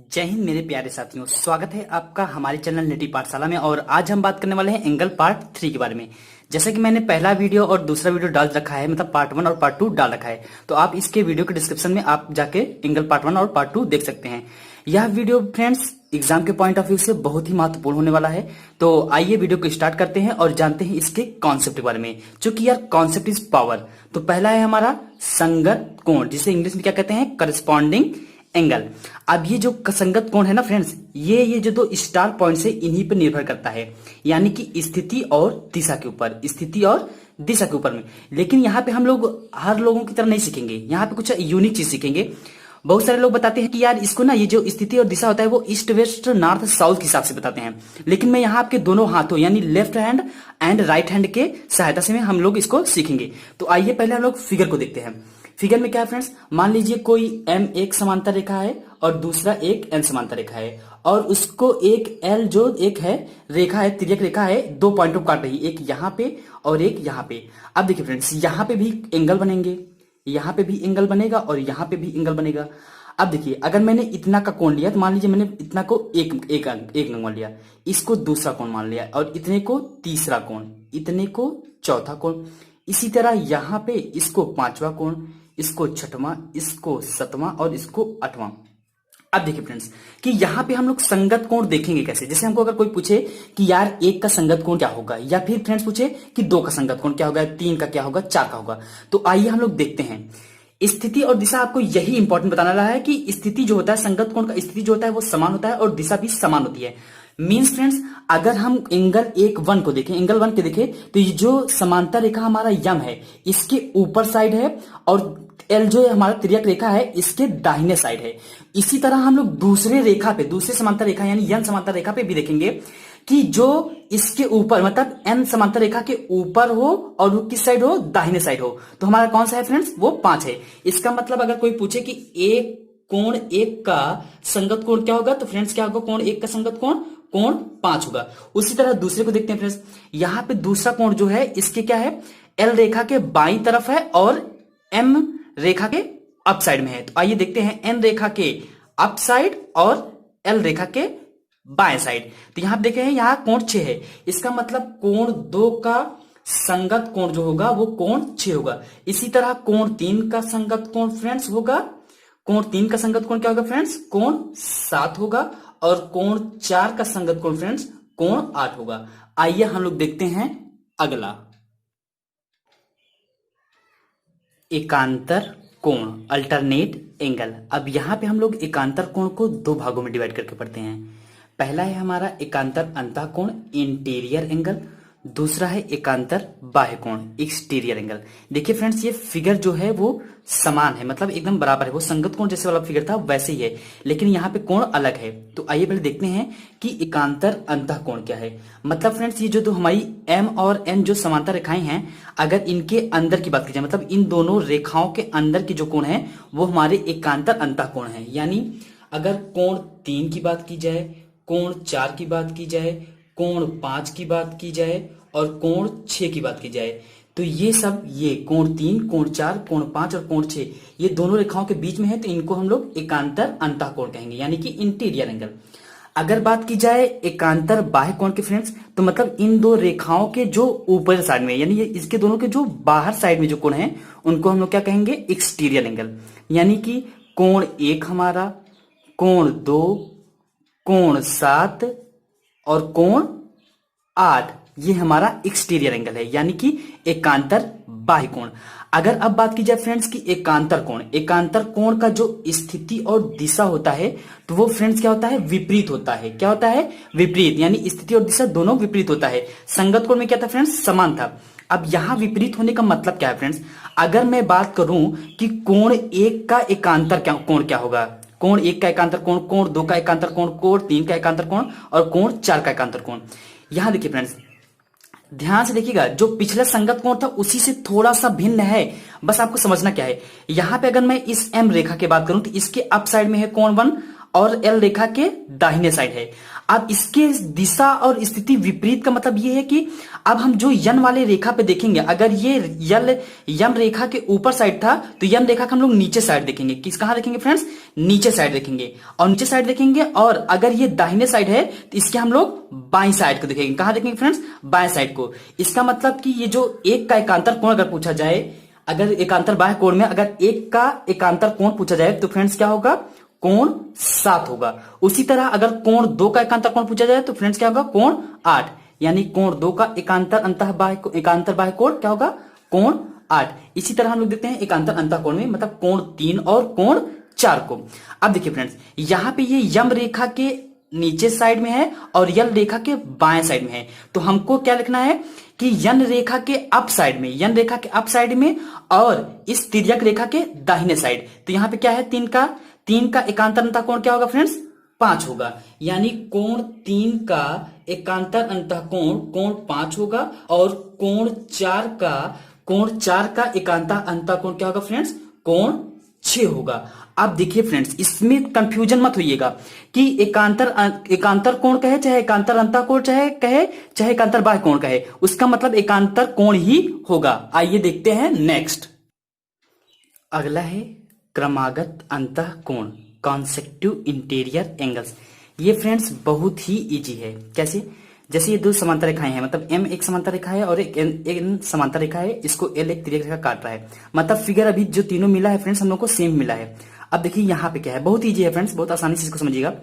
जय हिंद मेरे प्यारे साथियों, स्वागत है आपका हमारे चैनल निटी पाठशाला में। और आज हम बात करने वाले हैं एंगल पार्ट 3 के बारे में। जैसा कि मैंने पहला वीडियो और दूसरा वीडियो डाल रखा है, मतलब पार्ट 1 और पार्ट 2 डाल रखा है, तो आप इसके वीडियो के डिस्क्रिप्शन में आप जाके एंगल पार्ट 1 और पार्ट 2 देख सकते हैं। यह वीडियो फ्रेंड्स एग्जाम के पॉइंट ऑफ व्यू से बहुत ही महत्वपूर्ण होने वाला है। तो आइए वीडियो को स्टार्ट करते हैं और जानते हैं इसके कॉन्सेप्ट के बारे में। चूंकि यार कॉन्सेप्ट इज पावर, तो पहला है हमारा संगत कोण, जिसे इंग्लिश में क्या कहते हैं, करस्पॉन्डिंग एंगल। अब ये जो संगत कोण है ना फ्रेंड्स, ये जो दो स्टार पॉइंट्स है, इन्हीं पर निर्भर करता है, यानी कि स्थिति और दिशा के ऊपर, स्थिति और दिशा के ऊपर में। लेकिन यहाँ पे हम लोग हर लोगों की तरह नहीं सीखेंगे, यहाँ पे कुछ यूनिक चीज सीखेंगे। बहुत सारे लोग बताते हैं कि यार इसको ना, ये जो स्थिति और दिशा होता है वो ईस्ट वेस्ट नॉर्थ साउथ के हिसाब से बताते हैं, लेकिन मैं यहाँ आपके दोनों हाथों यानी left hand and right hand के सहायता से हम लोग इसको सीखेंगे। तो आइए पहले हम लोग फिगर को देखते हैं। फिगर में क्या है फ्रेंड्स, मान लीजिए कोई M एक समांतर रेखा है और दूसरा एक N समांतर रेखा है, और उसको एक L जो एक है रेखा है, तिर्यक रेखा है, दो पॉइंट को काट रही है, एक यहाँ पे और एक यहाँ पे। अब देखिए फ्रेंड्स, यहाँ पे भी एंगल बनेंगे, यहाँ पे भी एंगल बनेगा और यहाँ पे भी एंगल बनेगा। अब देखिए, अगर मैंने इतना का कोण लिया तो मान लीजिए मैंने इतना को एक अंग मान लिया, इसको दूसरा कोण मान लिया, और इतने को तीसरा कोण, इतने को चौथा कोण। इसी तरह यहाँ पे इसको पांचवा कोण, इसको छठवां, इसको सतवां और इसको आठवां। अब देखिए फ्रेंड्स कि यहाँ पे हम लोग संगत कोण देखेंगे कैसे। जैसे हमको अगर कोई पूछे कि यार एक का संगत कोण क्या होगा, या फिर फ्रेंड्स पूछे कि दो का संगत कोण क्या होगा, तीन का क्या होगा, चार का होगा, तो आइए हम लोग देखते हैं। स्थिति और दिशा आपको यही इंपॉर्टेंट बताना रहा है कि स्थिति जो होता है, संगत कोण का स्थिति जो होता है वो समान होता है और दिशा भी समान होती है। मीन्स फ्रेंड्स, अगर हम एंगल 1 को देखें, एंगल 1 के देखें, तो ये जो समांतर रेखा हमारा यम है इसके ऊपर साइड है, और एल जो है हमारा तिर्यक रेखा है इसके दाहिने साइड है। इसी तरह हम लोग दूसरे रेखा पे, दूसरे समांतर रेखा यानी एन समांतर रेखा पे भी देखेंगे कि जो इसके ऊपर, मतलब एन समांतर रेखा के ऊपर हो और वो किस साइड हो, दाहिने साइड हो, तो हमारा कौन सा है फ्रेंड्स, वो 5 है। इसका मतलब अगर कोई पूछे कि एक कोण 1 का संगत कोण क्या होगा, तो फ्रेंड्स क्या होगा, कोण 1 का संगत कोण कोण 5 होगा। उसी तरह दूसरे को देखते हैं फ्रेंड्स, यहां पे दूसरा कोण जो है इसके क्या है, एल रेखा के बाईं तरफ है और एम रेखा के अप साइड में है। तो आइए देखते हैं एन रेखा के अप साइड और एल रेखा के बाएं साइड। तो यहां देखे हैं, यहां कोण 6 है, इसका मतलब कोण 2 का संगत कोण जो होगा वो कोण 6 होगा। इसी तरह कोण 3 का संगत कोण फ्रेंड्स होगा, कोण 3 का संगत कोण क्या होगा फ्रेंड्स, कोण 7 होगा, और कोण 4 का संगत कोण फ्रेंड्स कोण 8 होगा। आइए हम लोग देखते हैं अगला, एकांतर कोण, अल्टरनेट एंगल। अब यहां पे हम लोग एकांतर कोण को 2 भागों में डिवाइड करके पढ़ते हैं। पहला है हमारा एकांतर अंतः कोण, इंटीरियर एंगल, दूसरा है एकांतर बाह्य कोण, एक्सटीरियर एंगल। देखिए फ्रेंड्स, ये फिगर जो है वो समान है, मतलब एकदम बराबर है, वो संगत कोण जैसे वाला फिगर था वैसे ही है, लेकिन यहाँ पे कोण अलग है। तो आइए पहले देखते हैं कि एकांतर अंतः कोण क्या है। मतलब फ्रेंड्स, ये जो हमारी एम और एन जो समांतर रेखाएं हैं, अगर इनके अंदर की बात की जाए, मतलब इन दोनों रेखाओं के अंदर की जो कोण है वो हमारे एकांतर अंतः कोण है। यानी अगर कोण 3 की बात की जाए, कोण 4 की बात की जाए, कोण 5 की बात की जाए और कोण 6 की बात की जाए, तो ये सब, ये कोण 3, कोण 4, कोण 5 और कोण 6, ये दोनों रेखाओं के बीच में है, तो इनको हम लोग एकांतर अंतः कोण कहेंगे, यानी कि इंटीरियर एंगल। अगर बात की जाए एकांतर बाह्य कोण की फ्रेंड्स, तो मतलब इन दो रेखाओं के जो ऊपर साइड में, यानी ये इसके दोनों के जो बाहर साइड में जो कोण है उनको हम लोग क्या कहेंगे, एक्सटीरियर एंगल। यानी कि कोण 1 हमारा, कोण 2, कोण 7 और कोण 8, ये हमारा एक्सटीरियर एंगल है, यानी कि एकांतर बाह्य कोण। अगर अब बात की जाए फ्रेंड्स कि एकांतर कोण, एकांतर कोण का जो स्थिति और दिशा होता है, तो वो फ्रेंड्स क्या होता है, विपरीत होता है। क्या होता है, विपरीत, यानी स्थिति और दिशा दोनों विपरीत होता है। संगत कोण में क्या था फ्रेंड्स, समान था। अब यहां विपरीत होने का मतलब क्या है फ्रेंड्स, अगर मैं बात करूं कि कोण 1 का एकांतर कोण क्या होगा, कोण 1 का एकांतर कोण, कोण 2 का एकांतर कोण, कोण 3 का एकांतर कोण और कोण 4 का एकांतर कोण। यहां देखिए फ्रेंड्स, ध्यान से देखिएगा, जो पिछला संगत कोण था उसी से थोड़ा सा भिन्न है। बस आपको समझना क्या है, यहां पे अगर मैं इस एम रेखा की बात करूं तो इसके अप साइड में है कोण 1 और एल रेखा के दाहिने साइड है। अब इसके दिशा और स्थिति विपरीत का मतलब ये है कि अब हम जो यन वाले रेखा पे देखेंगे, अगर ये यम रेखा के ऊपर साइड था तो यम रेखा का हम लोग नीचे साइड देखेंगे। किस कहां देखेंगे फ्रेंड्स? नीचे साइड देखेंगे, और नीचे साइड देखेंगे। और अगर ये दाहिने साइड है तो इसके हम लोग बाईं साइड को देखेंगे। कहां देखेंगे फ्रेंड्स? बाएं साइड को। इसका मतलब कि ये जो एक का एकांतर कोण अगर पूछा जाए, अगर एकांतर बाह्य कोण में अगर एक का एकांतर कोण पूछा जाए तो फ्रेंड्स क्या होगा? कोण 7 होगा। उसी तरह अगर कोण 2 का एकांतर कोण पूछा जाए तो फ्रेंड्स क्या होगा? कोण 8। यानी कोण 2 का एकांतर बाह्य कोण क्या होगा? कोण 8। इसी तरह हम लोग देखते हैं एकांतर अंतः कोण में, मतलब कोण 3 और कोण 4 को। अब देखिए फ्रेंड्स, यहां पे ये यम रेखा के नीचे साइड में है और यल रेखा के बाएं साइड में है। तो हमको क्या लिखना है कि यन रेखा के अप साइड में और इस तिर्यक रेखा के दाहिने साइड। तो यहां पे क्या है? 3 का एकांतर अंतः कोण क्या होगा फ्रेंड्स? 5 होगा। यानी कोण 3 का एकांतर अंतः कोण 5 होगा, और कोण 4 का एकांतर अंतः कोण क्या होगा फ्रेंड्स? कोण 6 होगा। अब देखिए फ्रेंड्स, इसमें कंफ्यूजन मत होइएगा कि एकांतर कोण कहे चाहे एकांतर अंतः कोण चाहे एकांतर बाह्य कोण कहे, उसका मतलब एकांतर कोण ही होगा। आइए देखते हैं नेक्स्ट। अगला है क्रमागत अंतः कोण, कॉन्सेक्टिव इंटीरियर एंगल्स। ये फ्रेंड्स बहुत ही इजी है। कैसे? जैसे ये दो समांतर रेखाएं हैं, मतलब M एक समांतर रेखा है और एक N समांतर रेखा है, इसको L एक तिर्यक रेखा काट रहा है। मतलब फिगर अभी जो तीनों मिला है फ्रेंड्स, हम लोग को सेम मिला है। अब देखिए यहाँ पे क्या है, बहुत इजी है फ्रेंड्स, बहुत आसानी से इसको समझिएगा।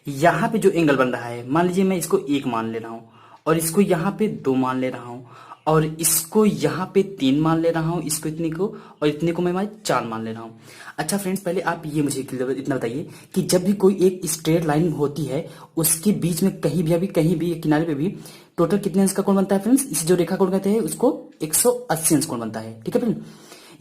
यहाँ पे जो एंगल बन रहा है, मान लीजिए मैं इसको 1 मान ले रहा हूँ, और इसको यहाँ पे 2 मान ले रहा हूँ, और इसको यहाँ पे 3 मान ले रहा हूँ, इसको इतने को और इतने को मैं 4 मान ले रहा हूँ। अच्छा फ्रेंड्स, पहले आप ये मुझे इतना बताइए कि जब भी कोई एक स्ट्रेट लाइन होती है, उसके बीच में कहीं भी किनारे पे भी टोटल कितने अंश का कोण बनता है फ्रेंड्स? इस जो रेखा कोण कहते हैं उसको 180 अंश कोण बनता है। ठीक है फ्रेंड?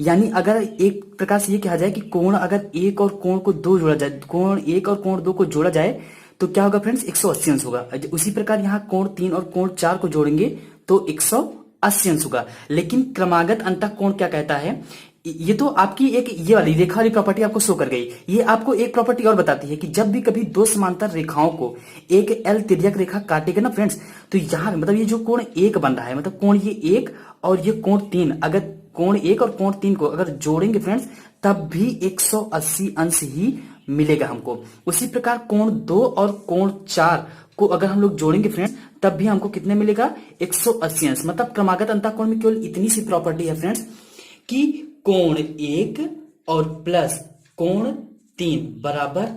यानी अगर एक प्रकार से ये कहा जाए कि कोण अगर एक और कोण को 2 जोड़ा जाए, कोण 1 और कोण 2 को जोड़ा जाए तो क्या होगा फ्रेंड्स? 180 अंश होगा। उसी प्रकार यहाँ कोण 3 और कोण 4 को जोड़ेंगे तो 180 अंश होगा। लेकिन क्रमागत अंतः कोण क्या कहता है? ये तो आपकी एक ये वाली रेखा वाली प्रॉपर्टी आपको शो कर गई। ये आपको एक प्रॉपर्टी और बताती है कि जब भी कभी दो समांतर रेखाओं को एक एल तिर्यक रेखा काटेगा ना फ्रेंड्स, तो यहाँ मतलब ये जो कोण 1 बन रहा है, मतलब कोण ये 1 और ये कोण 3, अगर कोण 1 और कोण 3 को अगर जोड़ेंगे फ्रेंड्स तब भी 180 अंश ही मिलेगा हमको। उसी प्रकार कोण 2 और कोण 4 को अगर हम लोग जोड़ेंगे फ्रेंड्स तब भी हमको कितने मिलेगा? 180 अंश। मतलब क्रमागत अंतः कोण में केवल इतनी सी प्रॉपर्टी है फ्रेंड्स कि कोण 1 और प्लस कोण 3 बराबर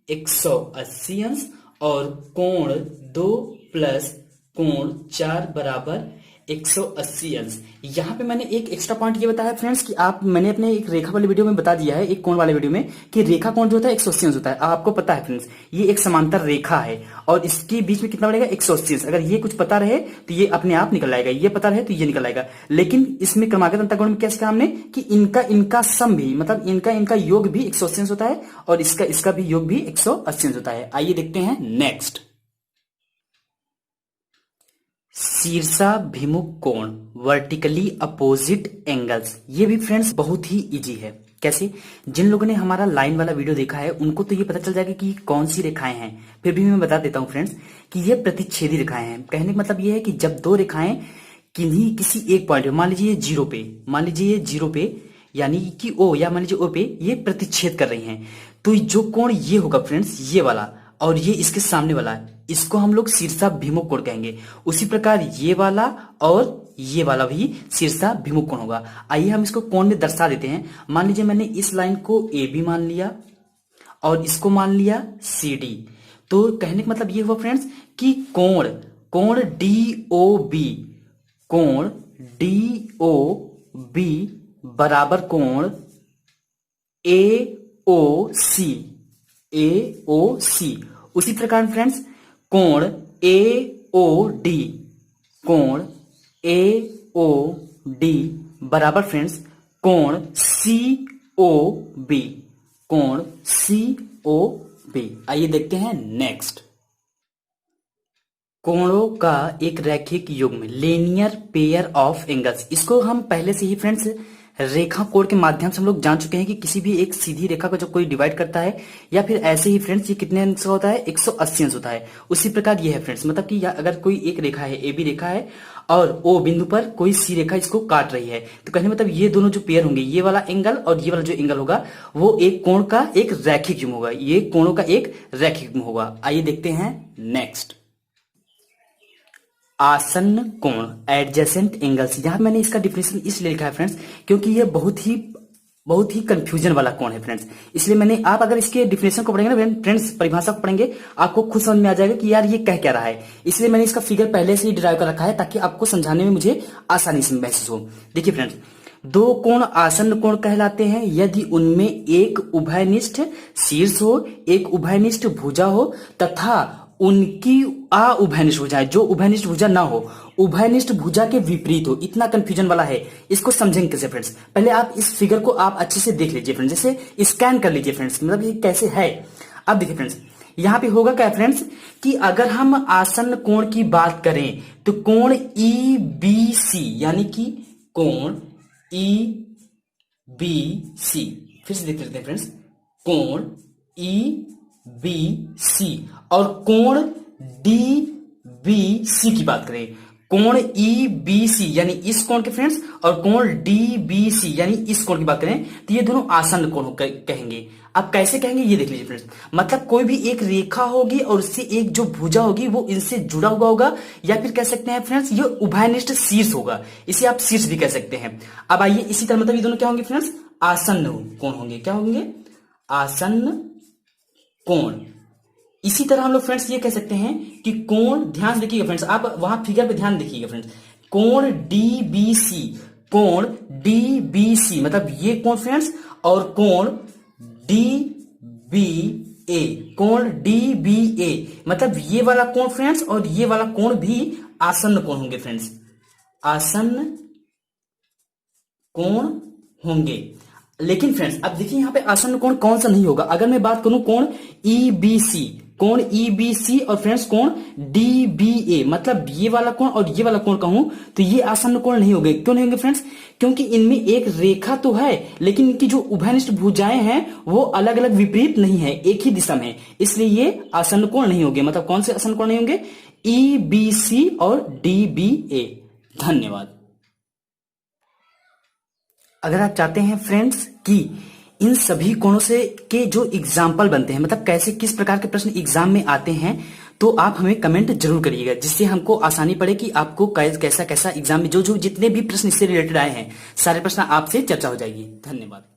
180 अंश, और कोण 2 प्लस कोण 4 बराबर 180 अंश। यहाँ पे मैंने एक एक्स्ट्रा पॉइंट ये बताया फ्रेंड्स कि मैंने अपने एक रेखा वाले वीडियो में बता दिया है, एक कोण वाले वीडियो में, कि रेखा कोण जो होता है 180 अंश होता है। आपको पता है फ्रेंड्स, ये एक समांतर रेखा है और इसके बीच में कितना बनेगा? 180 अंश। अगर ये कुछ पता रहे तो ये अपने आप निकल आएगा, ये पता रहे तो ये निकल आएगा। लेकिन इसमें क्रमागत अंतः कोण में क्या सीखा हमने कि इनका सम भी, मतलब इनका योग भी 180 अंश होता है और इसका भी योग भी 180 अंश होता है। आइए देखते हैं नेक्स्ट। शीर्षाभिमुख कोण, वर्टिकली अपोजिट एंगल्स। ये भी फ्रेंड्स बहुत ही इजी है। कैसे? जिन लोगों ने हमारा लाइन वाला वीडियो देखा है उनको तो ये पता चल जाएगा कि कौन सी रेखाएं हैं। फिर भी मैं बता देता हूं फ्रेंड्स कि ये प्रतिच्छेदी रेखाएं हैं। कहने का मतलब ये है कि जब दो रेखाएं किसी एक पॉइंट पे, मान लीजिए जीरो पे, यानी कि ओ, या मान लीजिए ओ पे ये प्रतिच्छेद कर रही हैं, तो जो कोण ये होगा फ्रेंड्स, ये वाला और ये इसके सामने वाला, इसको हम लोग शीर्षाभिमुख कोण कहेंगे। उसी प्रकार ये वाला और ये वाला भी शीर्षाभिमुख कोण होगा। आइए हम इसको कोण में दर्शा देते हैं। मान लीजिए मैंने इस लाइन को ए बी मान लिया और इसको मान लिया सी डी। तो कहने का मतलब ये हुआ फ्रेंड्स कि कोण डी ओ बी बराबर कोण ए ओ सी। उसी प्रकार फ्रेंड्स कोण ए ओ डी बराबर फ्रेंड्स कोण सी ओ बी। आइए देखते हैं नेक्स्ट। कोणों का एक रैखिक युग्म, लीनियर पेयर ऑफ एंगल्स। इसको हम पहले से ही फ्रेंड्स रेखा कोण के माध्यम से हम लोग जान चुके हैं कि किसी भी एक सीधी रेखा को जब कोई डिवाइड करता है या फिर ऐसे ही फ्रेंड्स ये कितने अंश का होता है, 180 अंश होता है। उसी प्रकार ये है फ्रेंड्स, मतलब कि अगर कोई एक रेखा है, ए बी रेखा है और ओ बिंदु पर कोई सी रेखा इसको काट रही है, तो कहने मतलब ये दोनों जो पेयर होंगे, ये वाला एंगल और ये वाला जो एंगल होगा वो एक कोण का एक रैखिक युग्म होगा, ये कोणों का एक रैखिक युग्म होगा। आइए देखते हैं नेक्स्ट, आसन्न कोण, एडजेसेंट एंगल्स। यहां मैंने इसका डिफिनेशन इसलिए लिखा है फ्रेंड्स क्योंकि ये बहुत ही कंफ्यूजन वाला कोण है फ्रेंड्स, इसलिए मैंने, आप अगर इसके डिफिनेशन को पढ़ेंगे ना फ्रेंड्स, परिभाषा को पढ़ेंगे, आपको खुद समझ में आ जाएगा कि यार ये कह क्या रहा है। इसलिए मैंने इसका फिगर पहले से ही डिराइव कर रखा है ताकि आपको समझाने में मुझे आसानी से महसूस हो। देखिए फ्रेंड्स, दो कोण आसन्न कोण कहलाते हैं यदि उनमें एक उभयनिष्ठ शीर्ष हो, एक उभयनिष्ठ भुजा हो तथा उनकी उभयनिष्ठ भुजा है, जो उभयनिष्ठ भुजा ना हो, उभयनिष्ठ भुजा के विपरीत हो। इतना कंफ्यूजन वाला है, इसको समझेंगे कैसे फ्रेंड्स। पहले आप इस फिगर को आप अच्छे से देख लीजिए फ्रेंड्स, जैसे स्कैन कर लीजिए फ्रेंड्स, मतलब ये कैसे है। अब देखिए फ्रेंड्स, यहां पे होगा क्या फ्रेंड्स कि अगर हम आसन्न कोण की बात करें तो कोण EBC, यानी कि कोण EBC, फिर से देख लेते हैं फ्रेंड्स, कोण EBC और कोण DBC की बात करें, कोण EBC यानी इस कोण के फ्रेंड्स और कोण DBC यानी इस कोण की बात करें तो ये दोनों आसन्न कोण कहेंगे। अब कैसे कहेंगे ये देख लीजिए फ्रेंड्स, मतलब कोई भी एक रेखा होगी और उससे एक जो भुजा होगी वो इनसे जुड़ा हुआ होगा, या फिर कह सकते हैं फ्रेंड्स ये उभयनिष्ठ शीर्ष होगा, इसे आप शीर्ष भी कह सकते हैं। अब आइए इसी तरह, मतलब ये दोनों क्या होंगे फ्रेंड्स, आसन्न कोण होंगे। क्या होंगे? आसन्न कोण। इसी तरह हम लोग फ्रेंड्स ये कह सकते हैं कि कोण, ध्यान देखिएगा फ्रेंड्स, आप वहां फिगर पे ध्यान देखिएगा फ्रेंड्स, कोण DBC, कोण DBC मतलब ये कोण फ्रेंड्स, और कोण DBA, कोण DBA मतलब ये वाला कोण फ्रेंड्स और ये वाला कोण भी आसन्न कोण होंगे फ्रेंड्स, आसन्न कोण होंगे। लेकिन फ्रेंड्स अब देखिए यहां पे आसन्न कोण कौन सा नहीं होगा। अगर मैं बात करूं कोण EBC, कोण EBC और फ्रेंड्स कोण DBA मतलब ये वाला कोण और ये वाला कोण कहूं तो ये आसन्न कोण नहीं होंगे। क्यों नहीं होंगे फ्रेंड्स? क्योंकि इनमें एक रेखा तो है लेकिन इनकी जो उभयनिष्ठ भुजाएं हैं वो अलग अलग विपरीत नहीं है, एक ही दिशा में, इसलिए ये आसन्न कोण नहीं होंगे। मतलब कौन से आसन्न कोण नहीं होंगे? EBC और DBA। धन्यवाद। अगर आप चाहते हैं फ्रेंड्स कि इन सभी कोणों से के जो एग्जाम्पल बनते हैं, मतलब कैसे किस प्रकार के प्रश्न एग्जाम में आते हैं, तो आप हमें कमेंट जरूर करिएगा, जिससे हमको आसानी पड़े कि आपको कैसा कैसा एग्जाम में जो जितने भी प्रश्न इससे रिलेटेड आए हैं सारे प्रश्न आपसे चर्चा हो जाएगी। धन्यवाद।